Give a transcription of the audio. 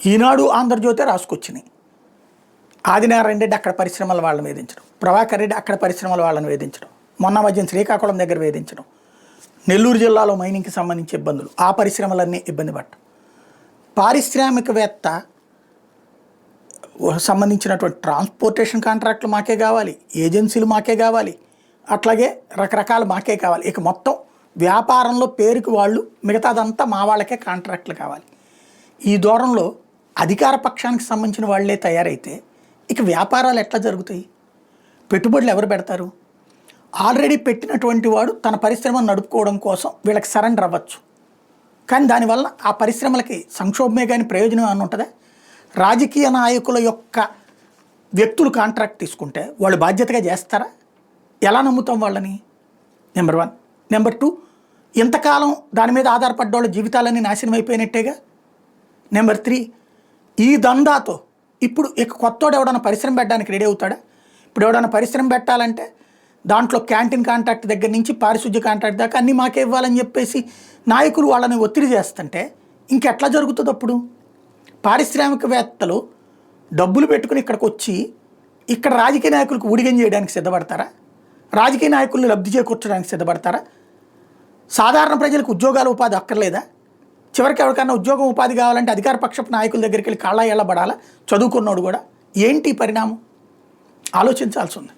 ఈనాడు ఆంధ్రజ్యోతే రాసుకొచ్చినాయి. ఆదినారాయణ రెడ్డి అక్కడ పరిశ్రమల వాళ్ళని వేధించడం, ప్రభాకర్ రెడ్డి అక్కడ పరిశ్రమల వాళ్ళని వేధించడం, మొన్న మధ్యం శ్రీకాకుళం దగ్గర వేధించడం, నెల్లూరు జిల్లాలో మైనింగ్కి సంబంధించి ఇబ్బందులు, ఆ పరిశ్రమలన్నీ ఇబ్బంది పడటం, పారిశ్రామికవేత్త సంబంధించినటువంటి ట్రాన్స్పోర్టేషన్ కాంట్రాక్టులు మాకే కావాలి, ఏజెన్సీలు మాకే కావాలి, అట్లాగే రకరకాల మాకే కావాలి. ఇక మొత్తం వ్యాపారంలో పేరుకి వాళ్ళు, మిగతాదంతా మా వాళ్ళకే కాంట్రాక్టులు కావాలి. ఈ దూరంలో అధికార పక్షానికి సంబంధించిన వాళ్ళే తయారైతే ఇక వ్యాపారాలు ఎట్లా జరుగుతాయి? పెట్టుబడులు ఎవరు పెడతారు? ఆల్రెడీ పెట్టినటువంటి వాడు తన పరిశ్రమను నడుపుకోవడం కోసం వీళ్ళకి సరెండర్ అవ్వచ్చు, కానీ దానివల్ల ఆ పరిశ్రమలకి సంక్షోభమే కానీ ప్రయోజనం ఏమైనా ఉంటుందా? రాజకీయ నాయకుల యొక్క వ్యక్తులు కాంట్రాక్ట్ తీసుకుంటే వాళ్ళు బాధ్యతగా చేస్తారా? ఎలా నమ్ముతాం వాళ్ళని? నెంబర్ 1. నెంబర్ 2, ఇంతకాలం దాని మీద ఆధారపడ్డ వాళ్ళ జీవితాలన్నీ నాశనం అయిపోయినట్టేగా. నెంబర్ 3, ఈ దందాతో ఇప్పుడు ఇక కొత్తోడు ఎవడన్నా పరిశ్రమ పెట్టడానికి రెడీ అవుతాడా? ఇప్పుడు ఎవడన్నా పరిశ్రమ పెట్టాలంటే దాంట్లో క్యాంటీన్ కాంట్రాక్ట్ దగ్గర నుంచి పారిశుద్ధ్య కాంట్రాక్ట్ దాకా అన్నీ మాకే ఇవ్వాలని చెప్పేసి నాయకులు వాళ్ళని ఒత్తిడి చేస్తుంటే ఇంకెట్లా జరుగుతుంది? అప్పుడు పారిశ్రామికవేత్తలు డబ్బులు పెట్టుకుని ఇక్కడికి వచ్చి ఇక్కడ రాజకీయ నాయకులకు ఊడిగం చేయడానికి సిద్ధపడతారా? రాజకీయ నాయకులను లబ్ధి చేకూర్చడానికి సిద్ధపడతారా? సాధారణ ప్రజలకు ఉద్యోగాల ఉపాధి అక్కర్లేదా? చివరికి ఎవరికైనా ఉద్యోగం ఉపాధి కావాలంటే అధికార పక్షపు నాయకుల దగ్గరికి వెళ్ళి కాళ్ళ ఎళ్ళబడాలా? చదువుకున్నోడు కూడా. ఏంటి పరిణామం? ఆలోచించాల్సి ఉంది.